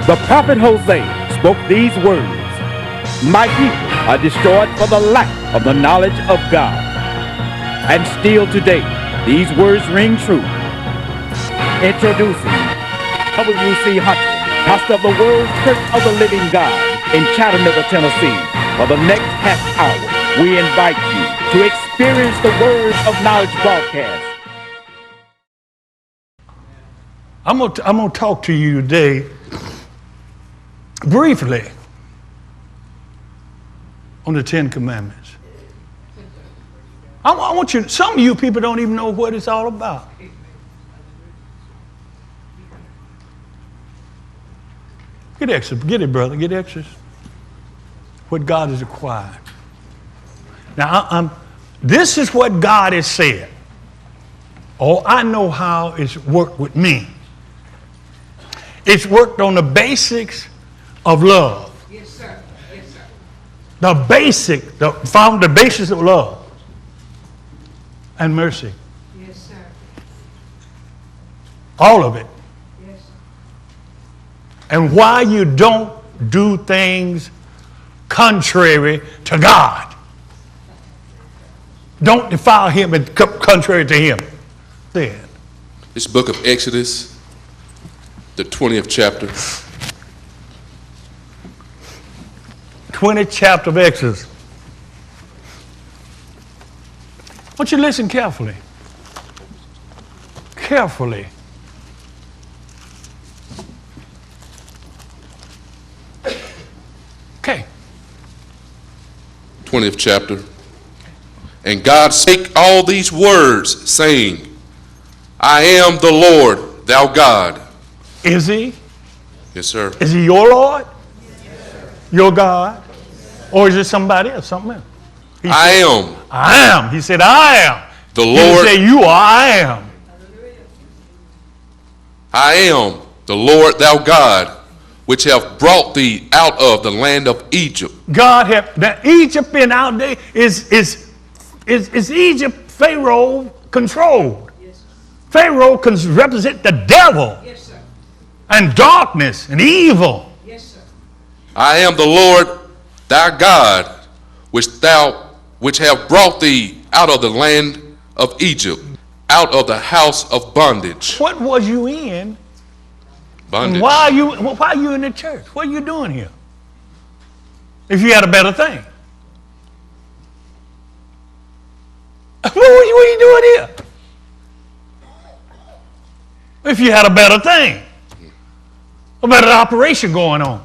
The prophet Hosea spoke these words, "My people are destroyed for the lack of the knowledge of God." And still today, these words ring true. Introducing W.C. Hunter, pastor of the World Church of the Living God in Chattanooga, Tennessee. For the next half hour, we invite you to experience the Words of Knowledge broadcast. I'm gonna talk to you today briefly on the Ten Commandments. I want you, some of you people don't even know what it's all about. Get Exodus, get it, brother, get Exodus. What God has required. Now, this is what God has said. Oh, I know how it's worked with me. It's worked on the basics of love. Yes, sir. Yes, sir. The basis of love and mercy. Yes, sir. All of it. Yes, sir. And why you don't do things contrary to God. Don't defile him and contrary to him. Then. This book of Exodus, the 20th chapter. 20th chapter of Exodus. I want you to listen carefully. Carefully. Okay. 20th chapter. And God spake all these words, saying, I am the Lord, thou God. Is he? Yes, sir. Is he your Lord? Yes, sir. Your God? Or is it somebody else, something else? I am. I am. He said, I am. The He Lord. didn't say you are, I am. I am the Lord thou God, which have brought thee out of the land of Egypt. God have, that Egypt in our day is Egypt Pharaoh controlled. Yes, sir. Pharaoh can represent the devil. Yes, sir. And darkness and evil. Yes, sir. I am the Lord thy God, which have brought thee out of the land of Egypt, out of the house of bondage. What was you in? Bondage. And why are you in the church? What are you doing here? If you had a better thing. What are you doing here? If you had a better thing. A better operation going on.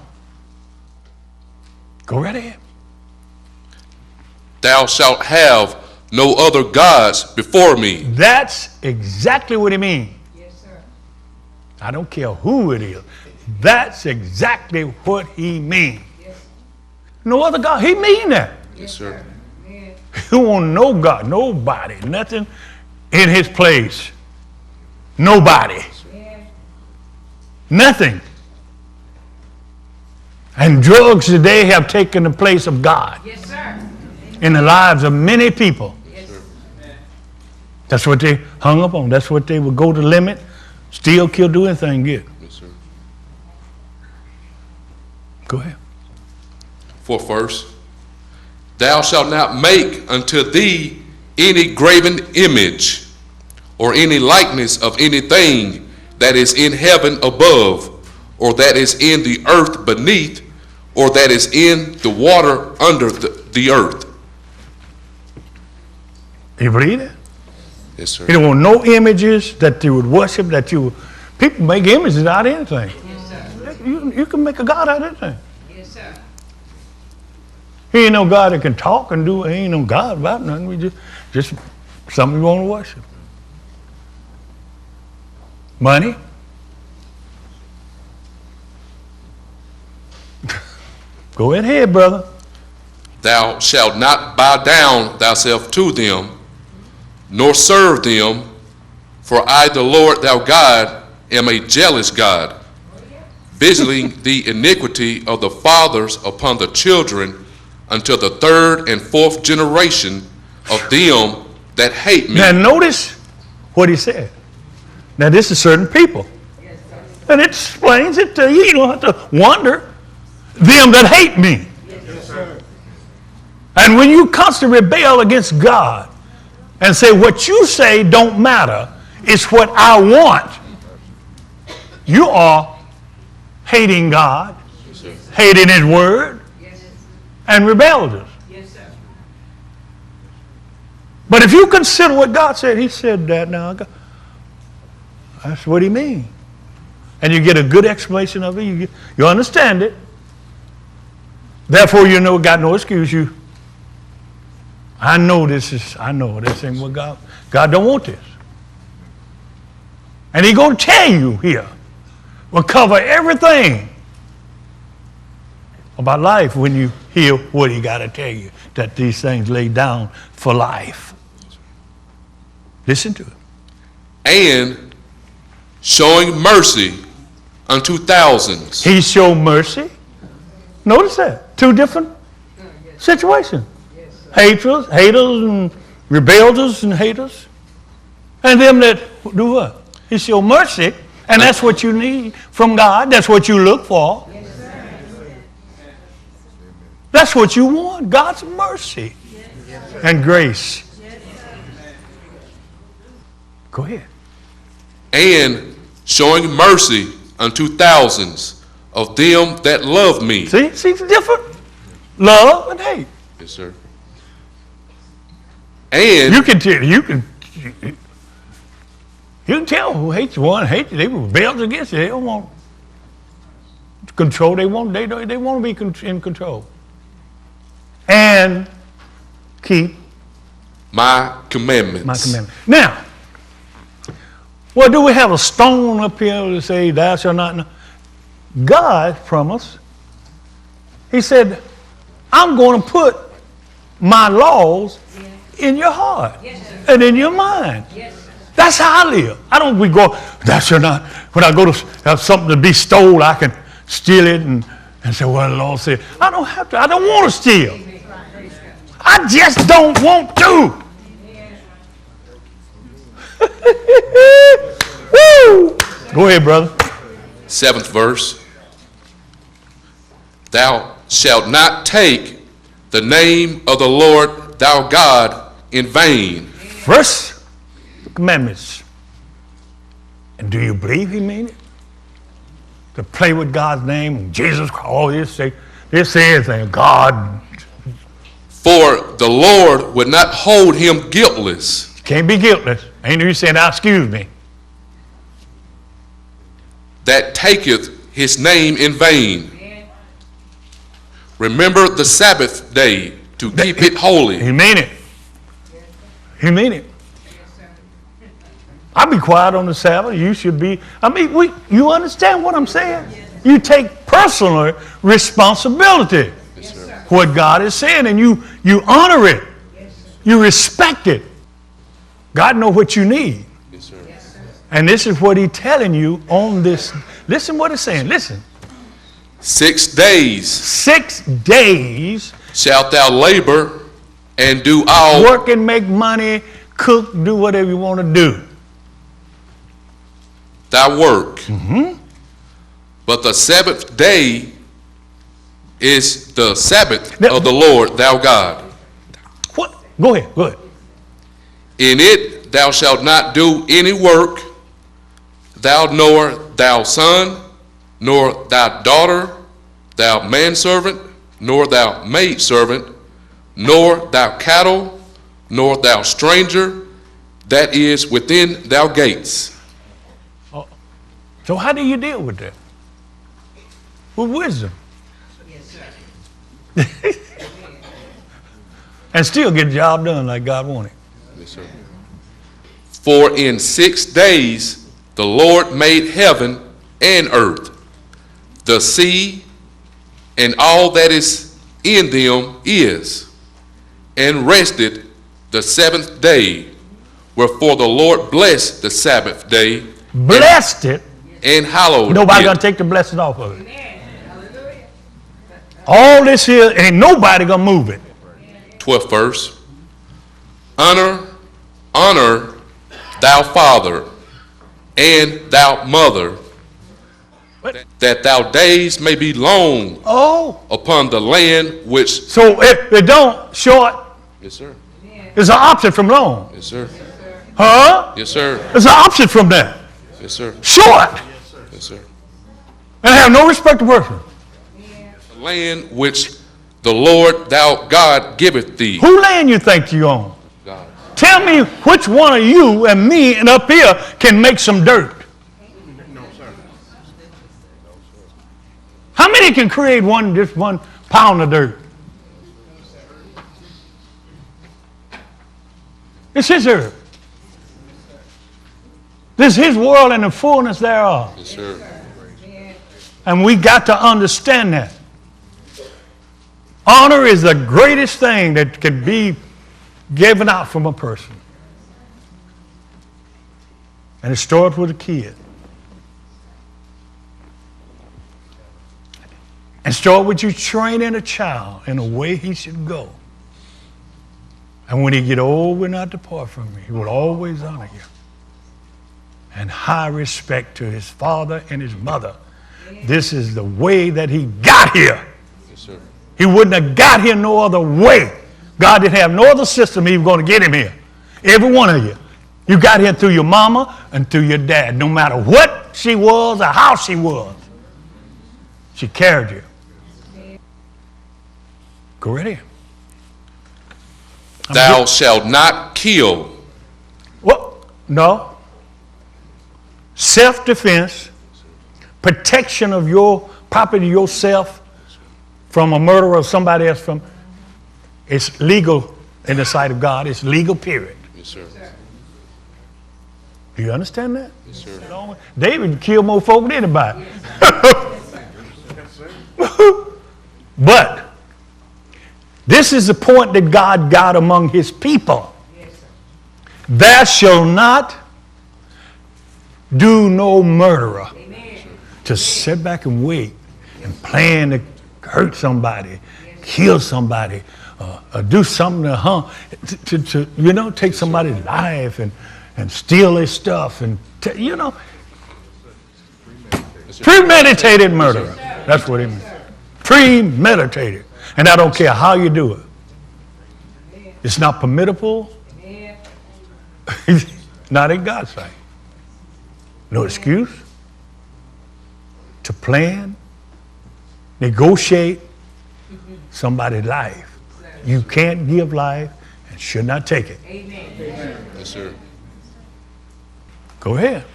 Go right ahead. Thou shalt have no other gods before me. That's exactly what he means. Yes, sir. I don't care who it is. That's exactly what he means. Yes. No other God. He mean that. Yes, sir. Amen. You want no God, nobody, nothing in his place. Nobody. Amen. Nothing. And drugs today have taken the place of God Yes, sir. in the lives of many people. Yes, sir. That's what they hung up on. That's what they would go to limit, steal, kill, do anything, get. Yes, sir. Go ahead. Fourth verse. Thou shalt not make unto thee any graven image or any likeness of anything that is in heaven above, or that is in the earth beneath, or that is in the water under the earth. You believe it? Yes, sir. You don't want no images that you would worship, people make images out of anything. Yes, sir. You can make a God out of anything. Yes, sir. He ain't no God that can talk and do, he ain't no God about nothing. We just something we want to worship. Money. Go ahead, brother. Thou shalt not bow down thyself to them, nor serve them, for I, the Lord thou God, am a jealous God, visiting the iniquity of the fathers upon the children until the third and fourth generation of them that hate me. Now notice what he said. Now this is certain people. Yes, sir. And it explains it to you. You don't have to wonder. Them that hate me. And when you constantly rebel against God and say what you say don't matter, it's what I want, you are hating God, hating His word, and rebellious. But if you consider what God said, He said that now. That's what He means. And you get a good explanation of it. You understand it. Therefore, you know, got no excuse. I know this ain't what God don't want this. And He's going to tell you here. We'll cover everything about life when you hear what He got to tell you, that these things lay down for life. Listen to it. And showing mercy unto thousands. He showed mercy. Notice that. Two different situations. Haters and rebellers and haters. And them that do what? He showed mercy. And that's what you need from God. That's what you look for. That's what you want. God's mercy and grace. Go ahead. And showing mercy unto thousands of them that love me. See it's different. Love and hate. Yes, sir. And You can tell who hates one, hates they rebels against it. They don't want control. They want to be in control. And keep my commandments. my commandment. Now, well, do we have a stone up here to say thou shalt not? No. God promised. He said, I'm going to put my laws in your heart and in your mind. That's how I live. I don't go, thou shalt not. When I go to have something to be stolen, I can steal it and say, well, the Lord said, I don't have to. I don't want to steal. I just don't want to. Woo! Go ahead, brother. 7th verse. Thou shalt not take the name of the Lord thou God in vain. First commandments. And do you believe He mean it? To play with God's name, Jesus, all this say everything. God. For the Lord would not hold him guiltless. Can't be guiltless. Ain't you saying, now excuse me. That taketh his name in vain. Remember the Sabbath day to keep it holy. He mean it. He mean it. I'll be quiet on the Sabbath. You should be. You understand what I'm saying? You take personal responsibility. What God is saying, and you honor it. You respect it. God knows what you need. And this is what He's telling you on this. Listen what it's saying. Listen. 6 days 6 days. shalt thou labor and do all. Work and make money, cook, do whatever you want to do. Thy work. But the 7th day is the Sabbath of the Lord thou God. What? Go ahead. In it thou shalt not do any work, thou nor thou son, nor thy daughter, thou manservant, nor thou maidservant, nor thou cattle, nor thou stranger that is within thou gates. So how do you deal with that? With wisdom. And still get the job done like God wanted. Yes, sir. For in 6 days the Lord made heaven and earth, the sea, and all that is in them is, and rested the 7th day. Wherefore the Lord blessed the Sabbath day. Blessed it. And hallowed Nobody's it. going to take the blessing off of it. All this here, ain't nobody going to move it. 12th verse. Honor thou father and thou mother, that thou days may be long Oh, upon the land which. so if they don't, short Yes, sir. is an opposite from long. Yes, sir. Huh? Yes, sir. It's an opposite from that. Yes, sir. Short. Yes, sir. And have no respect to person. The land which the Lord thou God giveth thee. Who land you think you own? God. Tell me which one of you and me and up here can make some dirt. How many can create just 1 pound of dirt? It's his earth. This is his world and the fullness thereof. Yes, sir. And we got to understand that. Honor is the greatest thing that can be given out from a person. And it starts with a kid. And start with you training a child in a way he should go. And when he get old, will not depart from me. He will always honor you. And high respect to his father and his mother. This is the way that he got here. Yes, sir. He wouldn't have got here no other way. God didn't have no other system he was going to get him here. Every one of you. You got here through your mama and through your dad. No matter what she was or how she was. She carried you. Go right here. Thou shalt not kill. What? No. Self-defense, protection of your property, yourself from a murder of somebody else. It's legal in the sight of God. It's legal, period. Yes, sir. Do you understand that? Yes, sir. David killed more folk than anybody. But this is the point that God got among his people. Thou shalt not do no murderer. To sit back and wait and plan to hurt somebody, kill somebody, do something to take somebody's life and steal their stuff and premeditated murder. That's what it means. Premeditated. And I don't care how you do it. It's not permittable. Not in God's sight. No excuse to plan, negotiate somebody's life. You can't give life and should not take it. Yes, sir. Go ahead.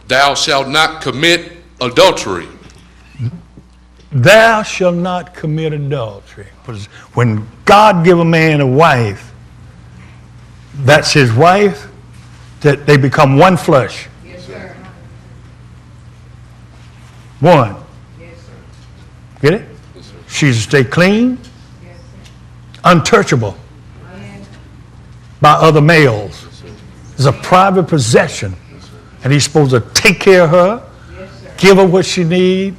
Thou shalt not commit adultery. Thou shalt not commit adultery. When God give a man a wife, that's his wife, that they become one flesh. Yes, sir. One. Yes, sir. Get it? Yes, sir. She's to stay clean, Yes, sir. untouchable Amen. by other males. It's a private possession. And he's supposed to take care of her, Yes, sir. give her what she needs,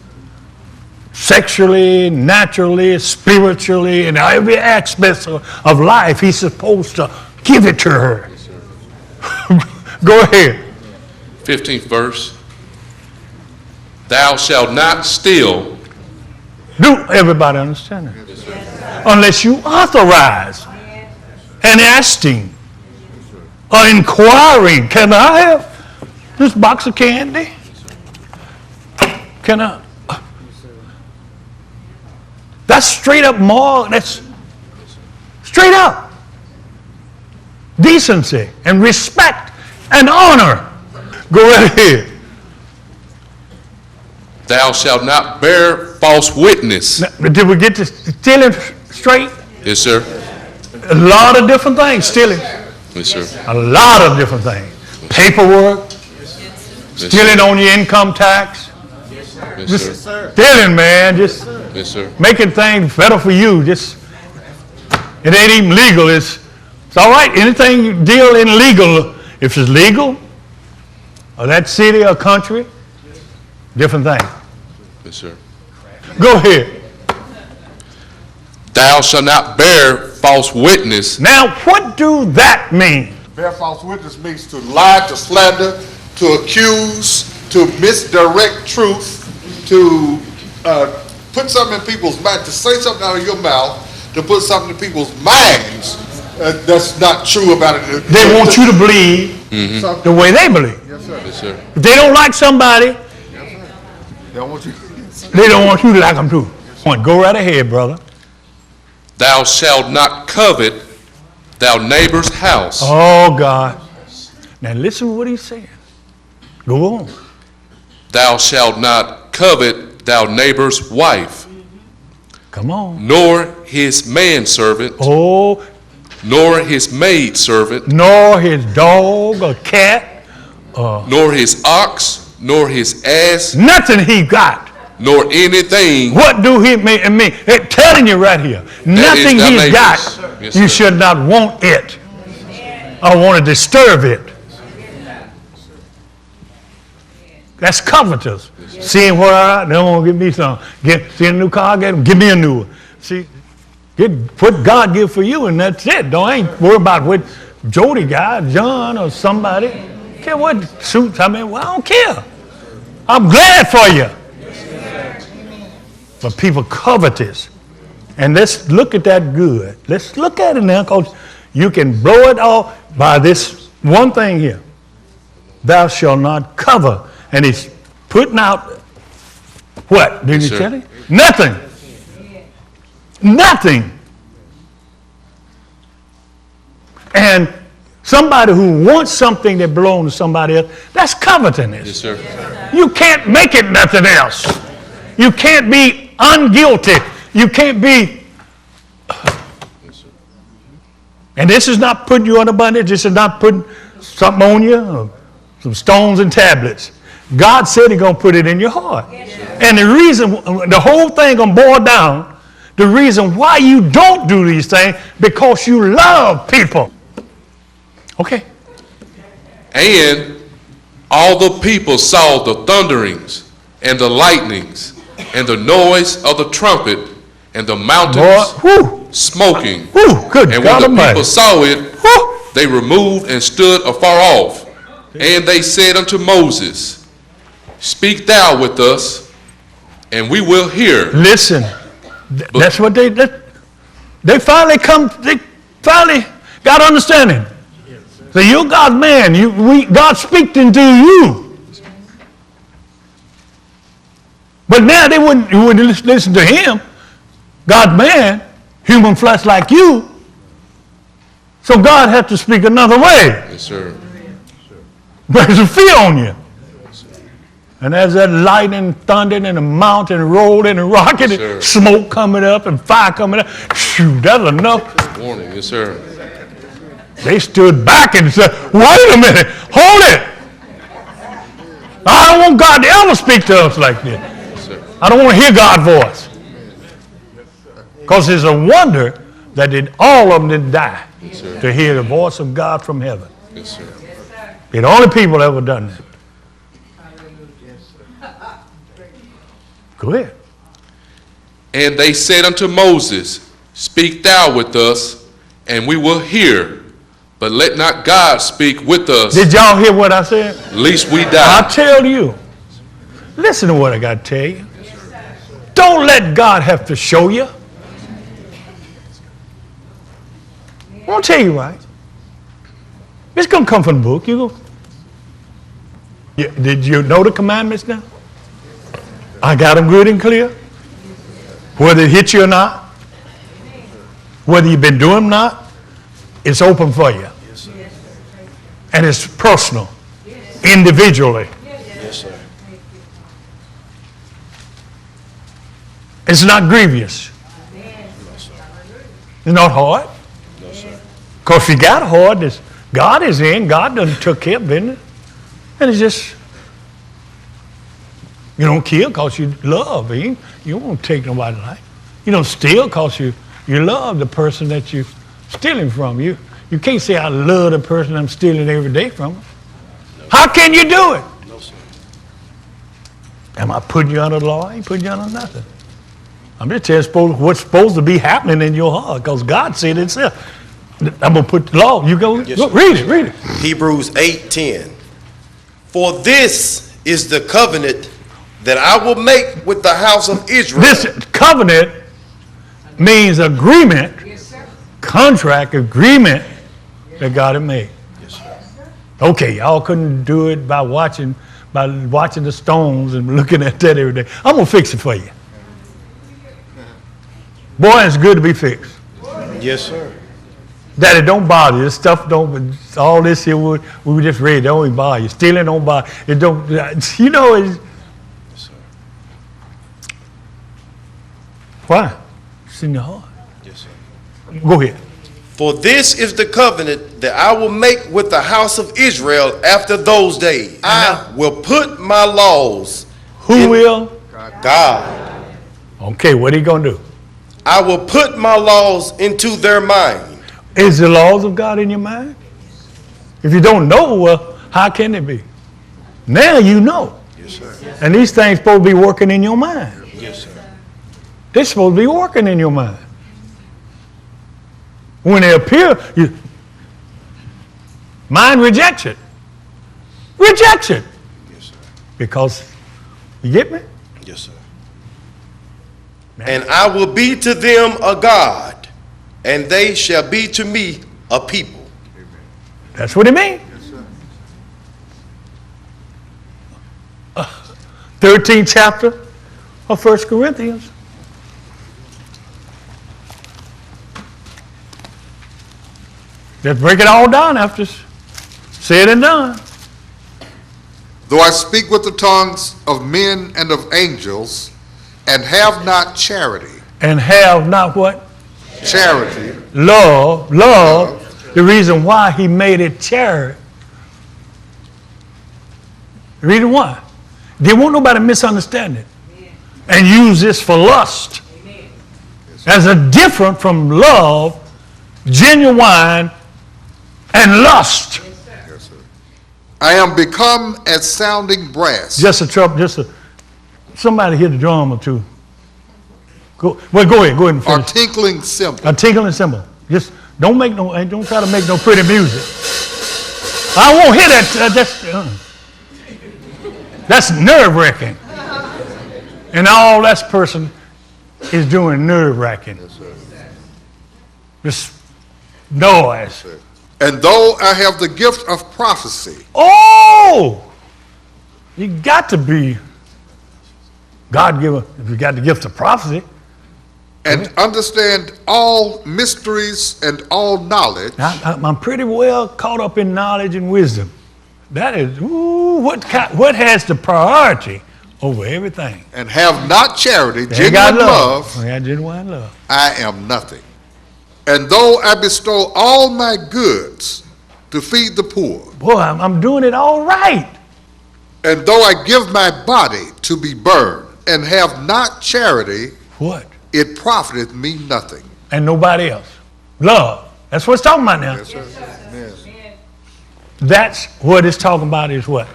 sexually, naturally, spiritually, in every aspect of life. He's supposed to give it to her. Yes, sir. Go ahead. 15th verse. Thou shalt not steal. Do everybody understand that? Yes, sir. Unless you authorize and asking or inquiring, can I have this box of candy? Can I? That's straight up moral. That's straight up decency and respect and honor. Go right ahead. Thou shalt not bear false witness. Now, did we get to stealing straight? Yes, sir. A lot of different things, stealing. Yes, sir. A lot of different things. Paperwork, Yes, stealing sir. on your income tax. Yes, Just sir. stealing, man. Just Yes, sir. making things better for you. Just it ain't even legal. It's all right. Anything you deal in legal, if it's legal, or that city or country, different thing. Yes, sir. Go ahead. Thou shalt not bear false witness. Now, what do that mean? Bear false witness means to lie, to slander, to accuse, to misdirect truth, to put something in people's mind, to say something out of your mouth, to put something in people's minds that's not true about it. They want you to believe the way they believe. Yes, sir. Yes, sir. If they don't like somebody, Yes, sir. They don't want you. they don't want you to like them too. Go right ahead, brother. Thou shalt not covet thy neighbor's house. Oh, God. Now listen to what he's saying. Go on. Thou shalt not covet thy neighbor's wife, Come on. nor his manservant, Oh, nor his maidservant, nor his dog or cat, nor his ox, nor his ass, nothing he got. nor anything What do he mean? They're telling you right here. Nothing thy he's neighbor's. got, Yes, you sir. should not want it or want to disturb it. That's covetous. Seeing what they want to give me some. See a new car, give me a new one. See, get what God give for you, and that's it. Don't ain't worry about what Jody got, John or somebody. Care what suits. I mean, well, I don't care. I'm glad for you. But people covetous. And let's look at that good. Let's look at it now, because you can blow it off by this one thing here. Thou shalt not cover. And he's putting out what? Did he sir. tell you? Nothing. Nothing. And somebody who wants something that belongs to somebody else, that's covetousness. Yes, sir. You can't make it nothing else. You can't be unguilty. You can't be. And this is not putting you under bondage. This is not putting something on you, or some stones and tablets. God said He's going to put it in your heart. And the reason, the whole thing going to boil down, the reason why you don't do these things, because you love people. Okay. And all the people saw the thunderings and the lightnings and the noise of the trumpet and the mountains Boy, smoking. good And God when the Almighty. people saw it, Whew. they removed and stood afar off. And they said unto Moses, Speak thou with us, and we will hear. Listen, that's what they finally finally got understanding. So you're God's man. God speaking to you. But now they wouldn't listen to him. God's man, human flesh like you. So God had to speak another way. Yes, sir. Brings a fear on you. And as that lightning thundered and the mountain rolling and rocking, Yes, sir. and smoke coming up and fire coming up, phew, that's enough. Warning. Yes, sir. They stood back and said, wait a minute, hold it. I don't want God to ever speak to us like this. Yes, sir. I don't want to hear God's voice. Because it's a wonder that all of them didn't die Yes, sir. to hear the voice of God from heaven. Yes, sir. They're the only people ever done that. Go ahead. And they said unto Moses, Speak thou with us, and we will hear. But let not God speak with us, Did y'all hear what I said? lest we I die. tell you, listen to what I got to tell you. Don't let God have to show you. I'm going to tell you right. It's going to come from the book. Did you know the commandments now? I got them good and clear. Whether it hit you or not, whether you've been doing them or not, it's open for you. And it's personal, individually. Yes, sir. It's not grievous. It's not hard. No, sir. Because if you got hard, God is in. God done took care of business. And it's just, you don't kill because you love. You won't take nobody's life. You don't steal because you love the person that you're stealing from. You can't say, I love the person I'm stealing every day from. How can you do it? No, sir. Am I putting you under the law? I ain't putting you under nothing. I'm just telling you what's supposed to be happening in your heart, because God said it himself. I'm going to put the law. You go, Yes, go sir. read it. Hebrews 8:10. For this is the covenant that I will make with the house of Israel. This covenant means agreement, Yes, sir. contract agreement that God had made. Okay, y'all couldn't do it by watching the stones and looking at that every day. I'm gonna fix it for you. Boy, it's good to be fixed. Yes, sir. That it don't bother you. This stuff don't. All this here we just read don't even bother you. Stealing don't bother it. Don't. You know it's. Yes, sir. Why? It's in your heart. Yes, sir. Go ahead. For this is the covenant that I will make with the house of Israel after those days. I will put my laws. Who will? God. Okay, what are you gonna do? I will put my laws into their mind. Is the laws of God in your mind? If you don't know, well, how can it be? Now you know. Yes, sir. And these things supposed to be working in your mind. Yes, sir. They're supposed to be working in your mind. When they appear, mind rejects it. Rejects it. Yes, sir. Because, you get me? Yes, sir. And I will be to them a God, and they shall be to me a people. That's what it means. 13th chapter of 1 Corinthians. Let's break it all down after said and done. Though I speak with the tongues of men and of angels, and have not charity. And have not what? Charity. Love. The reason why he made it charity. The reason why. They won't nobody misunderstand it. And use this for lust. Amen. As a different from love, genuine, and lust. Yes, sir. I am become as sounding brass. Somebody hit the drum or two. Go ahead and Or finish. tinkling cymbal. A tinkling cymbal. Just don't try to make no pretty music. I won't hear that. That's nerve-wracking. And all that person is doing nerve-wracking. Yes, sir. Just noise. And though I have the gift of prophecy. Oh! You got to be God-given if you got the gift of prophecy. And understand all mysteries and all knowledge. I'm pretty well caught up in knowledge and wisdom. That is, what has the priority over everything? And have not charity, They got genuine love. They got genuine love. I am nothing. And though I bestow all my goods to feed the poor. Boy, I'm doing it all right. And though I give my body to be burned and have not charity. What? It profiteth me nothing. And nobody else. Love. That's what it's talking about now. Yes, sir. Yes. That's what it's talking about is what?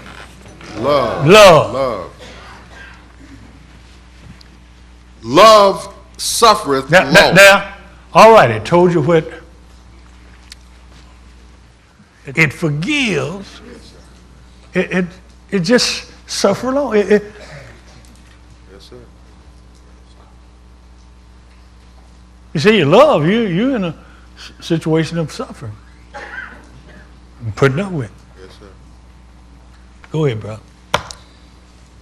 Love. Love. Love. Love suffereth long. Now, all right, it told you what. It forgives. It just suffer long. Yes, sir. You see, you love, you're in a situation of suffering. And putting up with it. Yes, sir. Go ahead, bro.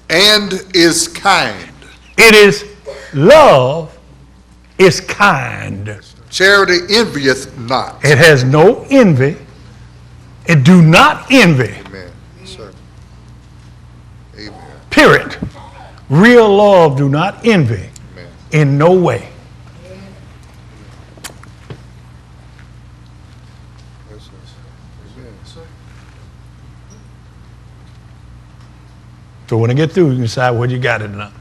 And is kind. It is love is kind. Charity envieth not. It has no envy. It do not envy. Amen. Yes, sir. Amen. Period. Real love do not envy. Amen. In no way. Yes, sir. Amen. So when I get through, you can decide whether you got it or not.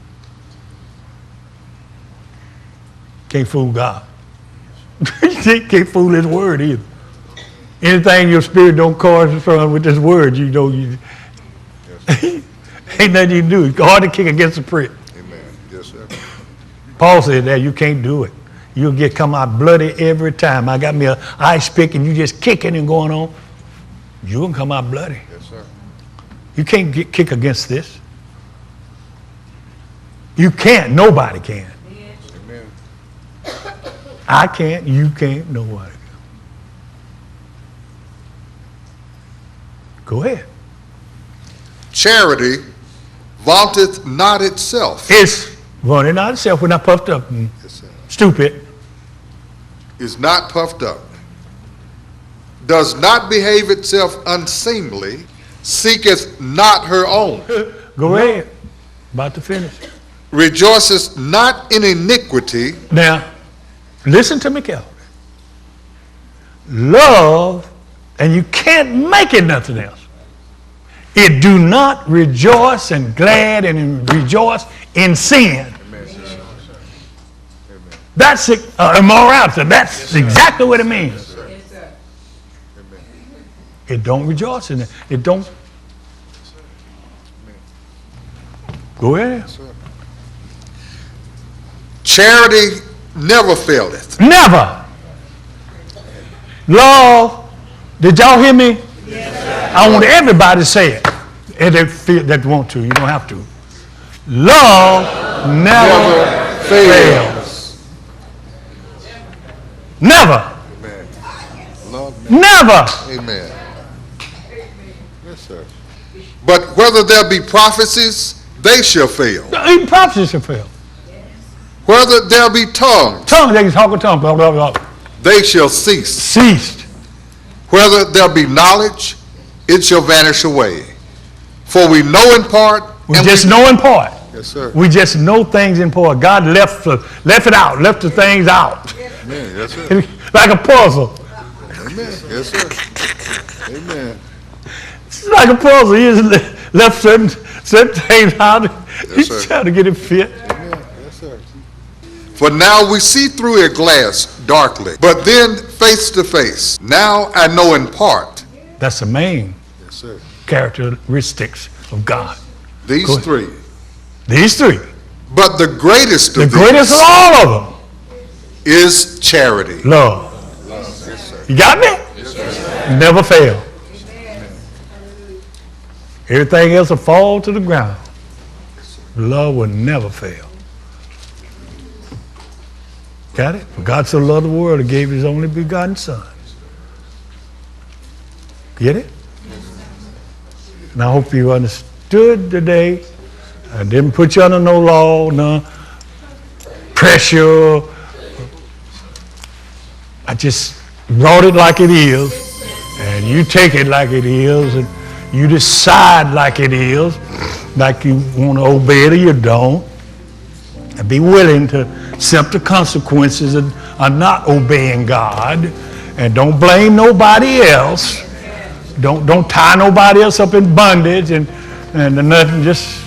Can't fool God. Can't fool his word either. Anything your spirit don't correspond with this word, you know, ain't nothing you can do. It's hard to kick against the prick. Amen. Yes, sir. Paul said that you can't do it. You'll come out bloody every time. I got me an ice pick and you just kicking and going on. You can come out bloody. Yes, sir. You can't kick against this. You can't. Nobody can. Amen. I can't. You can't. Nobody can. Go ahead. Charity vaunteth not itself. It's running out of itself. We're not puffed up and Yes, sir. stupid. Is not puffed up. Does not behave itself unseemly. Seeketh not her own. Go ahead. About to finish. Rejoiceth not in iniquity. Now, listen to me carefully. Love, and you can't make it nothing else. It do not rejoice and glad and rejoice in sin. That's immorality. That's exactly what it means. Yes, sir. It don't rejoice in it. It don't. Go ahead. Charity never faileth. Never. Love. Did y'all hear me? Yes, I want everybody to say it. And they feel that want to. You don't have to. Love never fails. Never. Amen. Love, Never. amen. Yes, sir. But whether there be prophecies, they shall fail. Even prophecies shall fail. Whether there be tongues, Tongues, they can talk with tongues. Blah, blah, blah. they shall cease. Ceased. Whether there be knowledge, it shall vanish away. For we know in part. We just know in part. Yes, sir. We just know things in part. God left it out, left the things out. Amen. Yes, sir. Like a puzzle. Amen. Yes, sir. Amen. It's like a puzzle. He just left certain things out. He's sir. trying to get it fit. Amen. Yes, sir. For now we see through a glass darkly, but then face to face. Now I know in part. That's the main Yes, sir. characteristics of God. These Go ahead. three. These three. But the greatest The of greatest these of all of them. is charity. Love. Yes, sir. You got me? Never fail. Everything else will fall to the ground. Love will never fail. Got it? For God so loved the world, He gave His only begotten Son. Get it? And I hope you understood today. I didn't put you under no law, no pressure. I just brought it like it is, and you take it like it is, and you decide like it is, like you want to obey it or you don't, and be willing to accept the consequences of not obeying God, and don't blame nobody else. Don't tie nobody else up in bondage and nothing. Just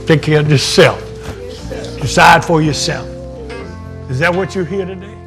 take care of yourself. Decide for yourself. Is that what you're here today?